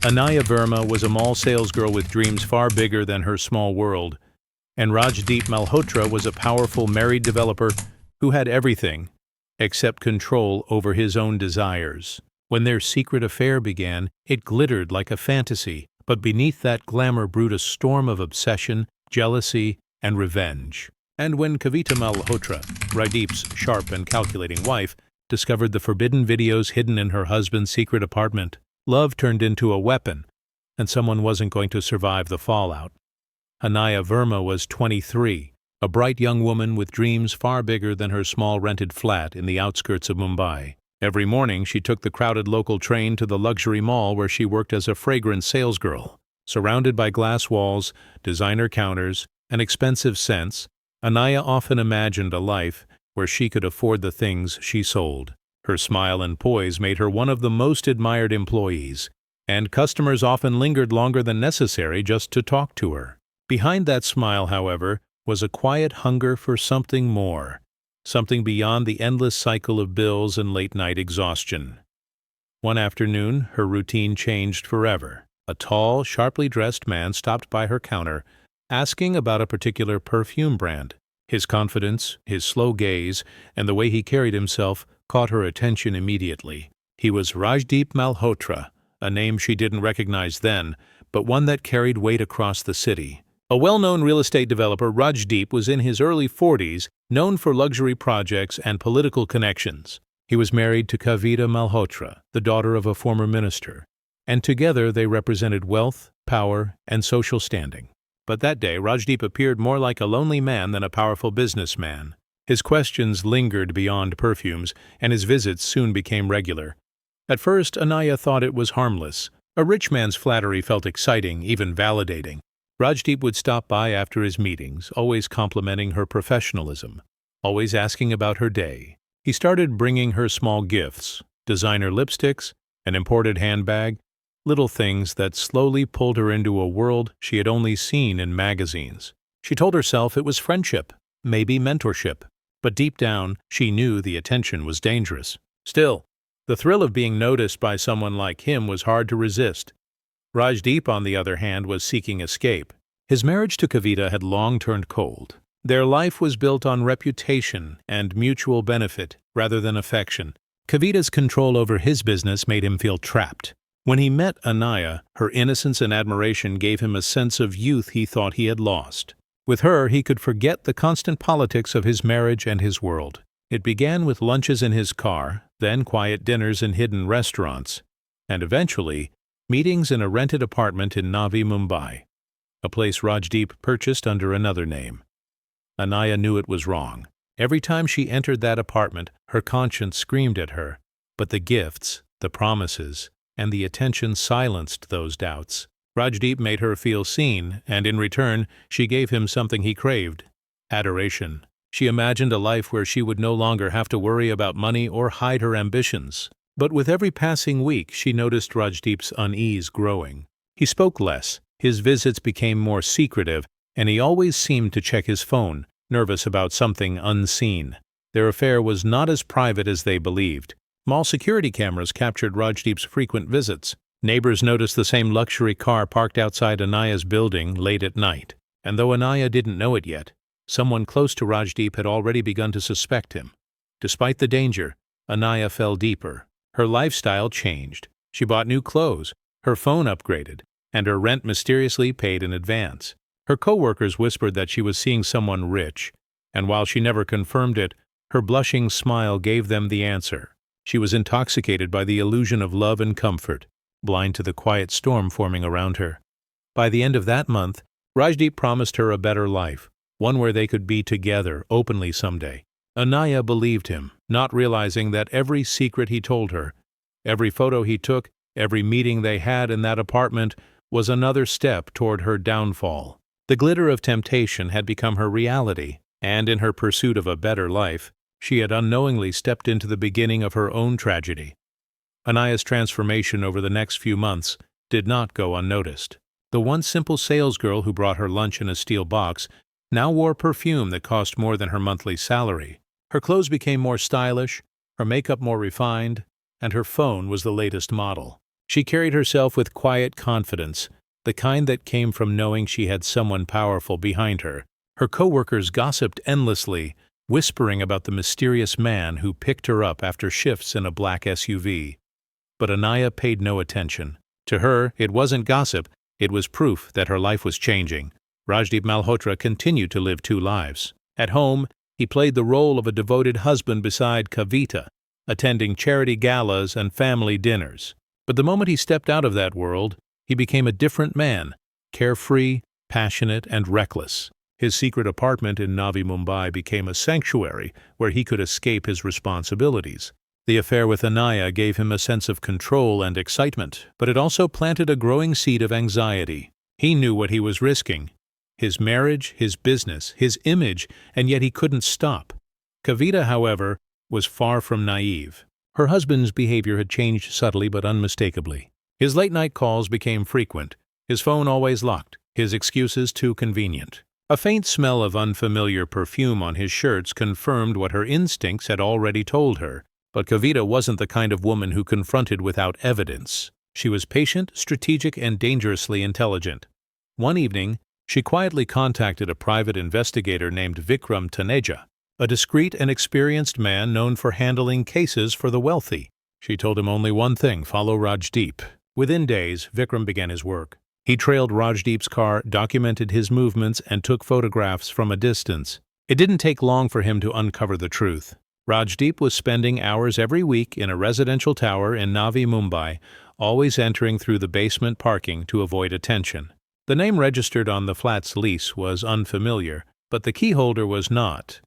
Anaya Verma was a mall salesgirl with dreams far bigger than her small world, and Rajdeep Malhotra was a powerful married developer who had everything except control over his own desires. When their secret affair began, it glittered like a fantasy, but beneath that glamour brewed a storm of obsession, jealousy, and revenge. And when Kavita Malhotra, Rajdeep's sharp and calculating wife, discovered the forbidden videos hidden in her husband's secret apartment, love turned into a weapon, and someone wasn't going to survive the fallout. Anaya Verma was 23, a bright young woman with dreams far bigger than her small rented flat in the outskirts of Mumbai. Every morning, she took the crowded local train to the luxury mall where she worked as a fragrance salesgirl. Surrounded by glass walls, designer counters, and expensive scents, Anaya often imagined a life where she could afford the things she sold. Her smile and poise made her one of the most admired employees, and customers often lingered longer than necessary just to talk to her. Behind that smile, however, was a quiet hunger for something more, something beyond the endless cycle of bills and late-night exhaustion. One afternoon, her routine changed forever. A tall, sharply dressed man stopped by her counter, asking about a particular perfume brand. His confidence, his slow gaze, and the way he carried himself caught her attention immediately. He was Rajdeep Malhotra, a name she didn't recognize then, but one that carried weight across the city. A well-known real estate developer, Rajdeep was in his early 40s, known for luxury projects and political connections. He was married to Kavita Malhotra, the daughter of a former minister, and together they represented wealth, power, and social standing. But that day, Rajdeep appeared more like a lonely man than a powerful businessman. His questions lingered beyond perfumes, and his visits soon became regular. At first, Anaya thought it was harmless. A rich man's flattery felt exciting, even validating. Rajdeep would stop by after his meetings, always complimenting her professionalism, always asking about her day. He started bringing her small gifts, designer lipsticks, an imported handbag, little things that slowly pulled her into a world she had only seen in magazines. She told herself it was friendship, maybe mentorship, but deep down, she knew the attention was dangerous. Still, the thrill of being noticed by someone like him was hard to resist. Rajdeep, on the other hand, was seeking escape. His marriage to Kavita had long turned cold. Their life was built on reputation and mutual benefit rather than affection. Kavita's control over his business made him feel trapped. When he met Anaya, her innocence and admiration gave him a sense of youth he thought he had lost. With her, he could forget the constant politics of his marriage and his world. It began with lunches in his car, then quiet dinners in hidden restaurants, and eventually, meetings in a rented apartment in Navi Mumbai, a place Rajdeep purchased under another name. Anaya knew it was wrong. Every time she entered that apartment, her conscience screamed at her, but the gifts, the promises, and the attention silenced those doubts. Rajdeep made her feel seen, and in return, she gave him something he craved: adoration. She imagined a life where she would no longer have to worry about money or hide her ambitions. But with every passing week, she noticed Rajdeep's unease growing. He spoke less, his visits became more secretive, and he always seemed to check his phone, nervous about something unseen. Their affair was not as private as they believed. Mall security cameras captured Rajdeep's frequent visits. Neighbors noticed the same luxury car parked outside Anaya's building late at night. And though Anaya didn't know it yet, someone close to Rajdeep had already begun to suspect him. Despite the danger, Anaya fell deeper. Her lifestyle changed. She bought new clothes, her phone upgraded, and her rent mysteriously paid in advance. Her co-workers whispered that she was seeing someone rich, and while she never confirmed it, her blushing smile gave them the answer. She was intoxicated by the illusion of love and comfort, blind to the quiet storm forming around her. By the end of that month, Rajdeep promised her a better life, one where they could be together openly someday. Anaya believed him, not realizing that every secret he told her, every photo he took, every meeting they had in that apartment was another step toward her downfall. The glitter of temptation had become her reality, and in her pursuit of a better life, she had unknowingly stepped into the beginning of her own tragedy. Anaya's transformation over the next few months did not go unnoticed. The once simple salesgirl who brought her lunch in a steel box now wore perfume that cost more than her monthly salary. Her clothes became more stylish, her makeup more refined, and her phone was the latest model. She carried herself with quiet confidence, the kind that came from knowing she had someone powerful behind her. Her co-workers gossiped endlessly, whispering about the mysterious man who picked her up after shifts in a black SUV. But Anaya paid no attention. To her, it wasn't gossip, it was proof that her life was changing. Rajdeep Malhotra continued to live two lives. At home, he played the role of a devoted husband beside Kavita, attending charity galas and family dinners. But the moment he stepped out of that world, he became a different man, carefree, passionate, and reckless. His secret apartment in Navi Mumbai became a sanctuary where he could escape his responsibilities. The affair with Anaya gave him a sense of control and excitement, but it also planted a growing seed of anxiety. He knew what he was risking: his marriage, his business, his image, and yet he couldn't stop. Kavita, however, was far from naive. Her husband's behavior had changed subtly but unmistakably. His late-night calls became frequent, his phone always locked, his excuses too convenient. A faint smell of unfamiliar perfume on his shirts confirmed what her instincts had already told her. But Kavita wasn't the kind of woman who confronted without evidence. She was patient, strategic, and dangerously intelligent. One evening, she quietly contacted a private investigator named Vikram Taneja, a discreet and experienced man known for handling cases for the wealthy. She told him only one thing: follow Rajdeep. Within days, Vikram began his work. He trailed Rajdeep's car, documented his movements, and took photographs from a distance. It didn't take long for him to uncover the truth. Rajdeep was spending hours every week in a residential tower in Navi Mumbai, always entering through the basement parking to avoid attention. The name registered on the flat's lease was unfamiliar, but the key holder was not.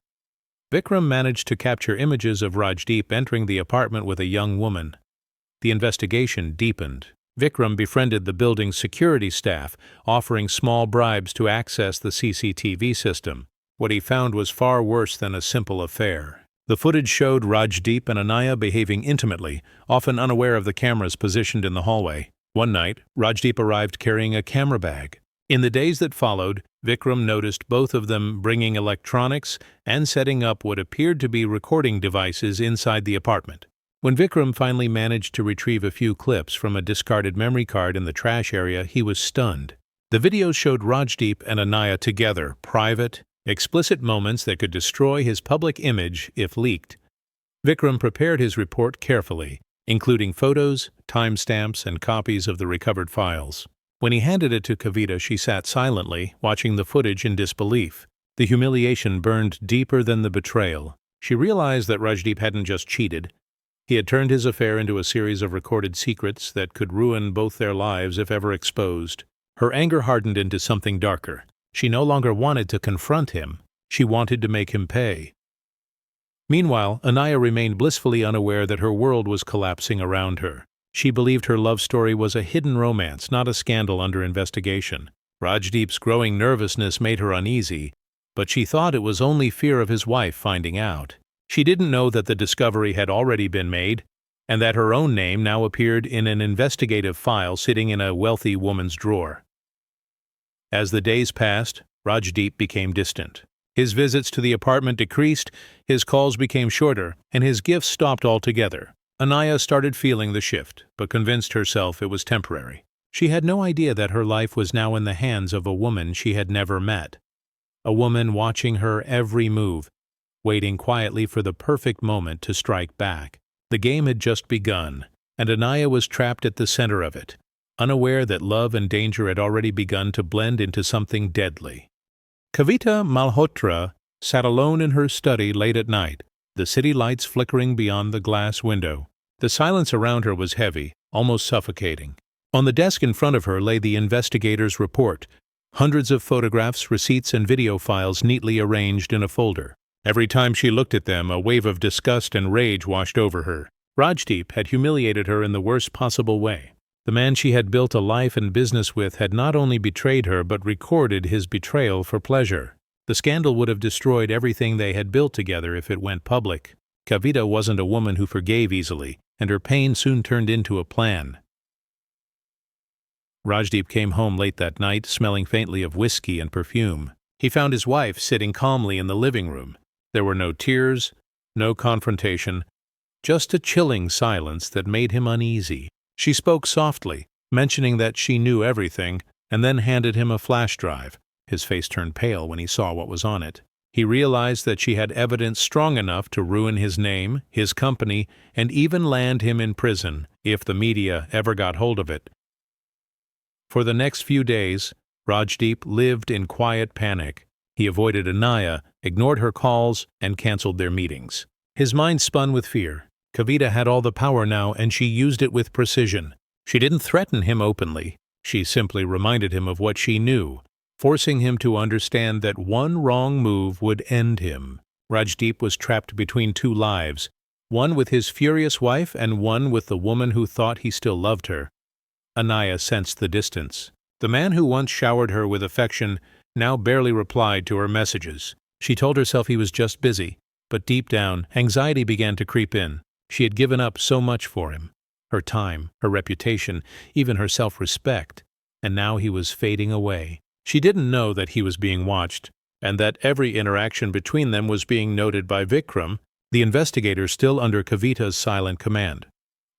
Vikram managed to capture images of Rajdeep entering the apartment with a young woman. The investigation deepened. Vikram befriended the building's security staff, offering small bribes to access the CCTV system. What he found was far worse than a simple affair. The footage showed Rajdeep and Anaya behaving intimately, often unaware of the cameras positioned in the hallway. One night, Rajdeep arrived carrying a camera bag. In the days that followed, Vikram noticed both of them bringing electronics and setting up what appeared to be recording devices inside the apartment. When Vikram finally managed to retrieve a few clips from a discarded memory card in the trash area, he was stunned. The videos showed Rajdeep and Anaya together, private, explicit moments that could destroy his public image if leaked. Vikram prepared his report carefully, including photos, timestamps, and copies of the recovered files. When he handed it to Kavita, she sat silently, watching the footage in disbelief. The humiliation burned deeper than the betrayal. She realized that Rajdeep hadn't just cheated. He had turned his affair into a series of recorded secrets that could ruin both their lives if ever exposed. Her anger hardened into something darker. She no longer wanted to confront him. She wanted to make him pay. Meanwhile, Anaya remained blissfully unaware that her world was collapsing around her. She believed her love story was a hidden romance, not a scandal under investigation. Rajdeep's growing nervousness made her uneasy, but she thought it was only fear of his wife finding out. She didn't know that the discovery had already been made, and that her own name now appeared in an investigative file sitting in a wealthy woman's drawer. As the days passed, Rajdeep became distant. His visits to the apartment decreased, his calls became shorter, and his gifts stopped altogether. Anaya started feeling the shift, but convinced herself it was temporary. She had no idea that her life was now in the hands of a woman she had never met. A woman watching her every move, waiting quietly for the perfect moment to strike back. The game had just begun, and Anaya was trapped at the center of it, unaware that love and danger had already begun to blend into something deadly. Kavita Malhotra sat alone in her study late at night, the city lights flickering beyond the glass window. The silence around her was heavy, almost suffocating. On the desk in front of her lay the investigator's report, hundreds of photographs, receipts, and video files neatly arranged in a folder. Every time she looked at them, a wave of disgust and rage washed over her. Rajdeep had humiliated her in the worst possible way. The man she had built a life and business with had not only betrayed her but recorded his betrayal for pleasure. The scandal would have destroyed everything they had built together if it went public. Kavita wasn't a woman who forgave easily, and her pain soon turned into a plan. Rajdeep came home late that night, smelling faintly of whiskey and perfume. He found his wife sitting calmly in the living room. There were no tears, no confrontation, just a chilling silence that made him uneasy. She spoke softly, mentioning that she knew everything, and then handed him a flash drive. His face turned pale when he saw what was on it. He realized that she had evidence strong enough to ruin his name, his company, and even land him in prison if the media ever got hold of it. For the next few days, Rajdeep lived in quiet panic. He avoided Anaya, ignored her calls, and canceled their meetings. His mind spun with fear. Kavita had all the power now, and she used it with precision. She didn't threaten him openly. She simply reminded him of what she knew, forcing him to understand that one wrong move would end him. Rajdeep was trapped between two lives, one with his furious wife and one with the woman who thought he still loved her. Anaya sensed the distance. The man who once showered her with affection now barely replied to her messages. She told herself he was just busy, but deep down, anxiety began to creep in. She had given up so much for him. Her time, her reputation, even her self-respect. And now he was fading away. She didn't know that he was being watched, and that every interaction between them was being noted by Vikram, the investigator still under Kavita's silent command.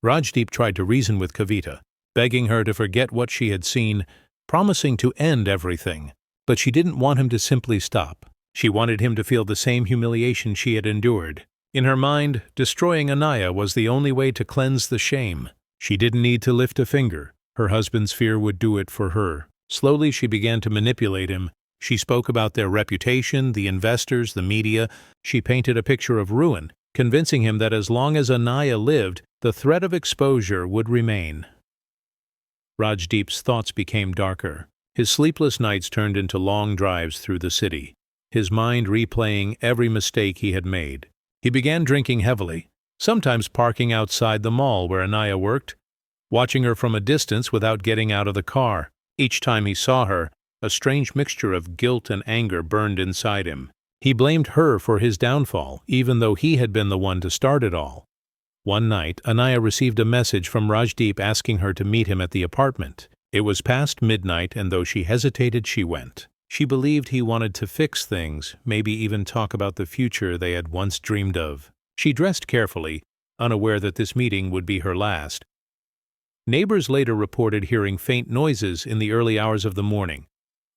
Rajdeep tried to reason with Kavita, begging her to forget what she had seen, promising to end everything. But she didn't want him to simply stop. She wanted him to feel the same humiliation she had endured. In her mind, destroying Anaya was the only way to cleanse the shame. She didn't need to lift a finger. Her husband's fear would do it for her. Slowly she began to manipulate him. She spoke about their reputation, the investors, the media. She painted a picture of ruin, convincing him that as long as Anaya lived, the threat of exposure would remain. Rajdeep's thoughts became darker. His sleepless nights turned into long drives through the city, his mind replaying every mistake he had made. He began drinking heavily, sometimes parking outside the mall where Anaya worked, watching her from a distance without getting out of the car. Each time he saw her, a strange mixture of guilt and anger burned inside him. He blamed her for his downfall, even though he had been the one to start it all. One night, Anaya received a message from Rajdeep asking her to meet him at the apartment. It was past midnight, and though she hesitated, she went. She believed he wanted to fix things, maybe even talk about the future they had once dreamed of. She dressed carefully, unaware that this meeting would be her last. Neighbors later reported hearing faint noises in the early hours of the morning.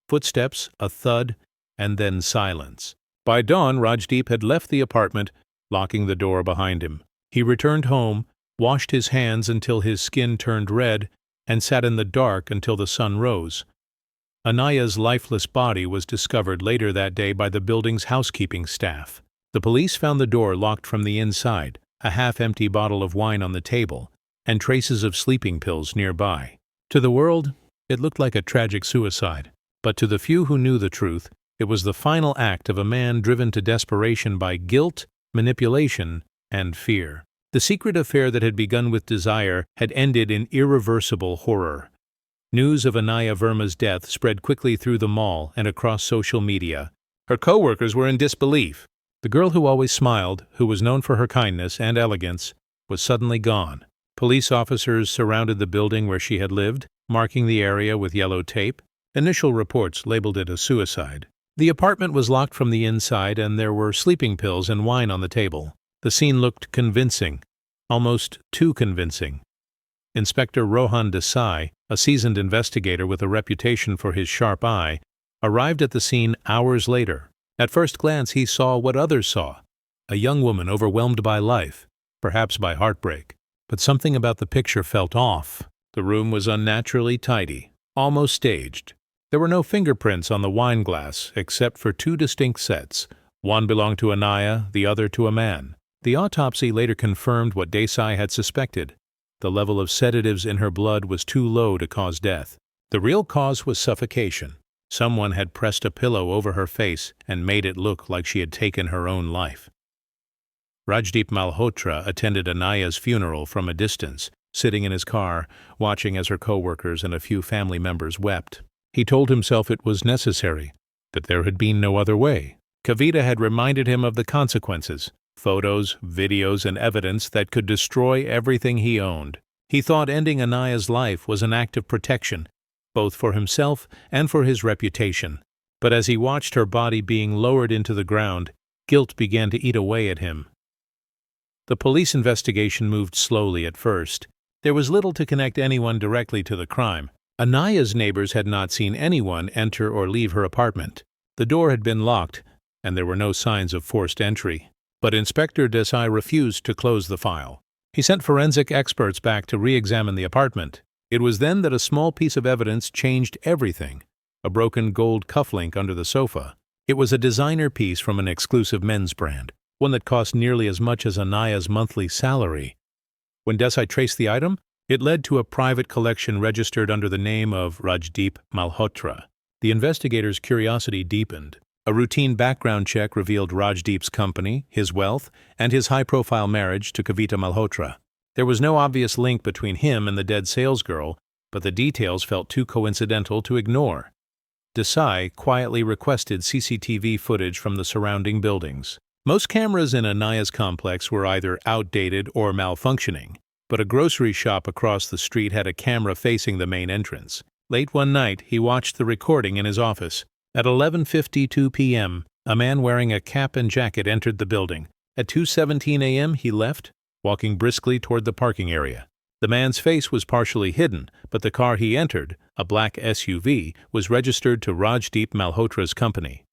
Footsteps, a thud, and then silence. By dawn, Rajdeep had left the apartment, locking the door behind him. He returned home, washed his hands until his skin turned red, and sat in the dark until the sun rose. Anaya's lifeless body was discovered later that day by the building's housekeeping staff. The police found the door locked from the inside, a half-empty bottle of wine on the table, and traces of sleeping pills nearby. To the world, it looked like a tragic suicide, but to the few who knew the truth, it was the final act of a man driven to desperation by guilt, manipulation, and fear. The secret affair that had begun with desire had ended in irreversible horror. News of Anaya Verma's death spread quickly through the mall and across social media. Her co-workers were in disbelief. The girl who always smiled, who was known for her kindness and elegance, was suddenly gone. Police officers surrounded the building where she had lived, marking the area with yellow tape. Initial reports labeled it a suicide. The apartment was locked from the inside, and there were sleeping pills and wine on the table. The scene looked convincing, almost too convincing. Inspector Rohan Desai, a seasoned investigator with a reputation for his sharp eye, arrived at the scene hours later. At first glance, he saw what others saw: a young woman overwhelmed by life, perhaps by heartbreak. But something about the picture felt off. The room was unnaturally tidy, almost staged. There were no fingerprints on the wine glass, except for two distinct sets. One belonged to Anaya, the other to a man. The autopsy later confirmed what Desai had suspected. The level of sedatives in her blood was too low to cause death. The real cause was suffocation. Someone had pressed a pillow over her face and made it look like she had taken her own life. Rajdeep Malhotra attended Anaya's funeral from a distance, sitting in his car, watching as her co-workers and a few family members wept. He told himself it was necessary, that there had been no other way. Kavita had reminded him of the consequences: photos, videos, and evidence that could destroy everything he owned. He thought ending Anaya's life was an act of protection, both for himself and for his reputation. But as he watched her body being lowered into the ground, guilt began to eat away at him. The police investigation moved slowly at first. There was little to connect anyone directly to the crime. Anaya's neighbors had not seen anyone enter or leave her apartment. The door had been locked, and there were no signs of forced entry. But Inspector Desai refused to close the file. He sent forensic experts back to re-examine the apartment. It was then that a small piece of evidence changed everything: a broken gold cufflink under the sofa. It was a designer piece from an exclusive men's brand, one that cost nearly as much as Anaya's monthly salary. When Desai traced the item, it led to a private collection registered under the name of Rajdeep Malhotra. The investigators' curiosity deepened. A routine background check revealed Rajdeep's company, his wealth, and his high-profile marriage to Kavita Malhotra. There was no obvious link between him and the dead salesgirl, but the details felt too coincidental to ignore. Desai quietly requested CCTV footage from the surrounding buildings. Most cameras in Anaya's complex were either outdated or malfunctioning, but a grocery shop across the street had a camera facing the main entrance. Late one night, he watched the recording in his office. At 11:52 p.m., a man wearing a cap and jacket entered the building. At 2:17 a.m., he left, walking briskly toward the parking area. The man's face was partially hidden, but the car he entered, a black SUV, was registered to Rajdeep Malhotra's company.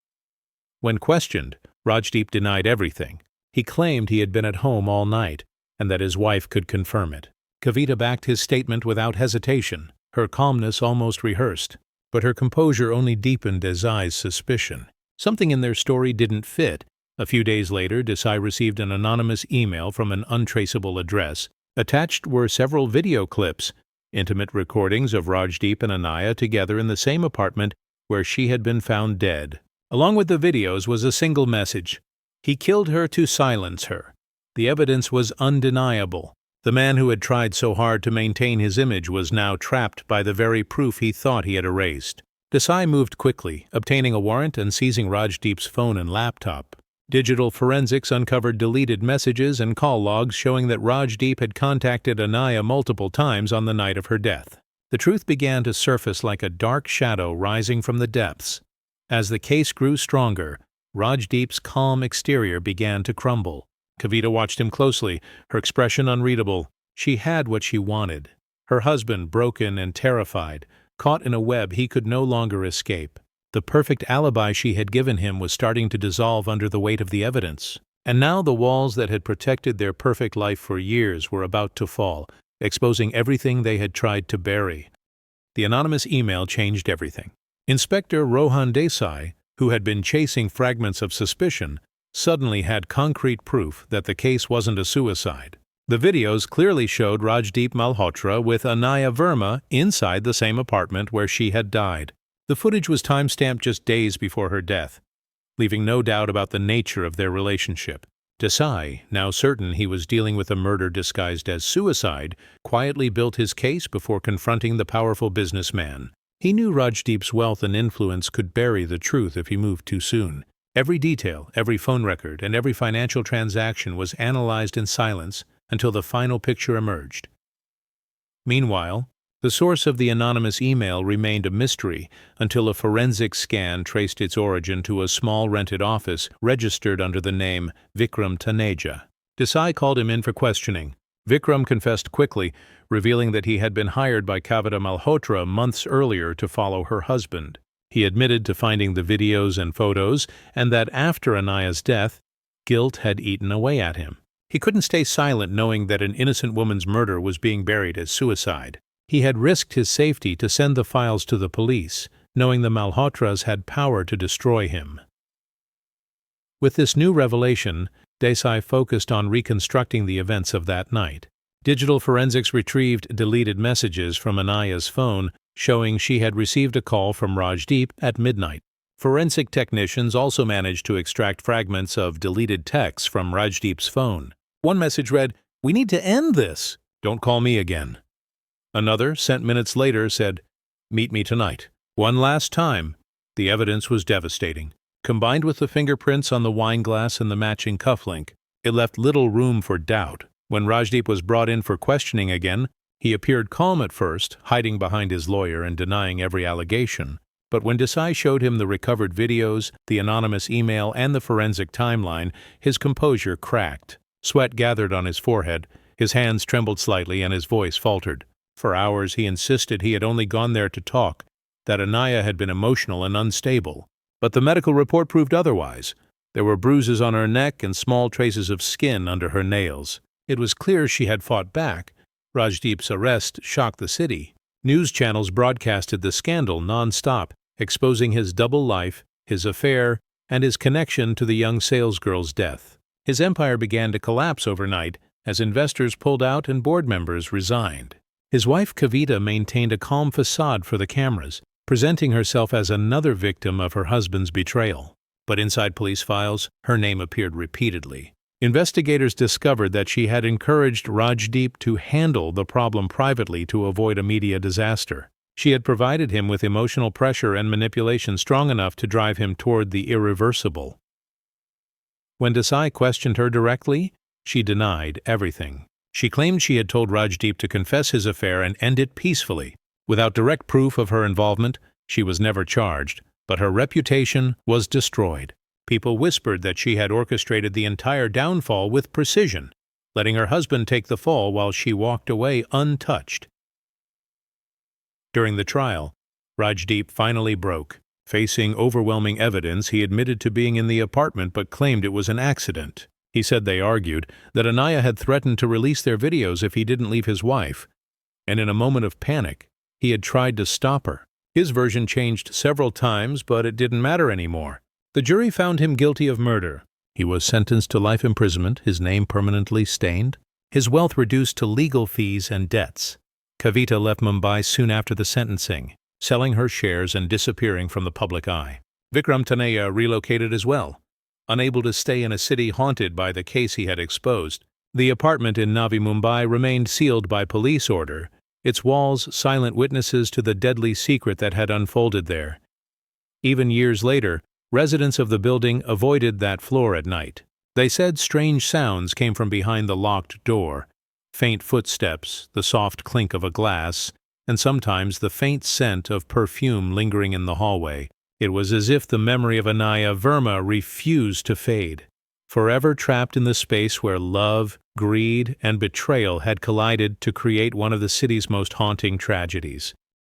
When questioned, Rajdeep denied everything. He claimed he had been at home all night, and that his wife could confirm it. Kavita backed his statement without hesitation, her calmness almost rehearsed. But her composure only deepened Desai's suspicion. Something in their story didn't fit. A few days later, Desai received an anonymous email from an untraceable address. Attached were several video clips, intimate recordings of Rajdeep and Anaya together in the same apartment where she had been found dead. Along with the videos was a single message: "He killed her to silence her." The evidence was undeniable. The man who had tried so hard to maintain his image was now trapped by the very proof he thought he had erased. Desai moved quickly, obtaining a warrant and seizing Rajdeep's phone and laptop. Digital forensics uncovered deleted messages and call logs showing that Rajdeep had contacted Anaya multiple times on the night of her death. The truth began to surface like a dark shadow rising from the depths. As the case grew stronger, Rajdeep's calm exterior began to crumble. Kavita watched him closely, her expression unreadable. She had what she wanted. Her husband, broken and terrified, caught in a web he could no longer escape. The perfect alibi she had given him was starting to dissolve under the weight of the evidence. And now the walls that had protected their perfect life for years were about to fall, exposing everything they had tried to bury. The anonymous email changed everything. Inspector Rohan Desai, who had been chasing fragments of suspicion, suddenly had concrete proof that the case wasn't a suicide. The videos clearly showed Rajdeep Malhotra with Anaya Verma inside the same apartment where she had died. The footage was time-stamped just days before her death, leaving no doubt about the nature of their relationship. Desai, now certain he was dealing with a murder disguised as suicide, quietly built his case before confronting the powerful businessman. He knew Rajdeep's wealth and influence could bury the truth if he moved too soon. Every detail, every phone record, and every financial transaction was analyzed in silence until the final picture emerged. Meanwhile, the source of the anonymous email remained a mystery until a forensic scan traced its origin to a small rented office registered under the name Vikram Taneja. Desai called him in for questioning. Vikram confessed quickly, revealing that he had been hired by Kavita Malhotra months earlier to follow her husband. He admitted to finding the videos and photos, and that after Anaya's death, guilt had eaten away at him. He couldn't stay silent knowing that an innocent woman's murder was being buried as suicide. He had risked his safety to send the files to the police, knowing the Malhotras had power to destroy him. With this new revelation, Desai focused on reconstructing the events of that night. Digital forensics retrieved deleted messages from Anaya's phone, showing she had received a call from Rajdeep at midnight. Forensic technicians also managed to extract fragments of deleted texts from Rajdeep's phone. One message read, "We need to end this. Don't call me again." Another, sent minutes later, said, "Meet me tonight. One last time." The evidence was devastating. Combined with the fingerprints on the wine glass and the matching cufflink, it left little room for doubt. When Rajdeep was brought in for questioning again, he appeared calm at first, hiding behind his lawyer and denying every allegation. But when Desai showed him the recovered videos, the anonymous email, and the forensic timeline, his composure cracked. Sweat gathered on his forehead, His hands trembled slightly and his voice faltered. For hours he insisted he had only gone there to talk, that Anaya had been emotional and unstable. But the medical report proved otherwise. There were bruises on her neck and small traces of skin under her nails. It was clear she had fought back. Rajdeep's arrest shocked the city. News channels broadcasted the scandal non-stop, exposing his double life, his affair, and his connection to the young salesgirl's death. His empire began to collapse overnight as investors pulled out and board members resigned. His wife Kavita maintained a calm facade for the cameras, presenting herself as another victim of her husband's betrayal. But inside police files, her name appeared repeatedly. Investigators discovered that she had encouraged Rajdeep to handle the problem privately to avoid a media disaster. She had provided him with emotional pressure and manipulation strong enough to drive him toward the irreversible. When Desai questioned her directly, she denied everything. She claimed she had told Rajdeep to confess his affair and end it peacefully. Without direct proof of her involvement, she was never charged, but her reputation was destroyed. People whispered that she had orchestrated the entire downfall with precision, letting her husband take the fall while she walked away untouched. During the trial, Rajdeep finally broke. Facing overwhelming evidence, he admitted to being in the apartment but claimed it was an accident. He said they argued that Anaya had threatened to release their videos if he didn't leave his wife, and in a moment of panic, he had tried to stop her. His version changed several times, but it didn't matter anymore. The jury found him guilty of murder. He was sentenced to life imprisonment, his name permanently stained, his wealth reduced to legal fees and debts. Kavita left Mumbai soon after the sentencing, selling her shares and disappearing from the public eye. Vikram Taneja relocated as well. Unable to stay in a city haunted by the case he had exposed, the apartment in Navi Mumbai remained sealed by police order, its walls silent witnesses to the deadly secret that had unfolded there. Even years later, residents of the building avoided that floor at night. They said strange sounds came from behind the locked door, faint footsteps, the soft clink of a glass, and sometimes the faint scent of perfume lingering in the hallway. It was as if the memory of Anaya Verma refused to fade, forever trapped in the space where love, greed, and betrayal had collided to create one of the city's most haunting tragedies.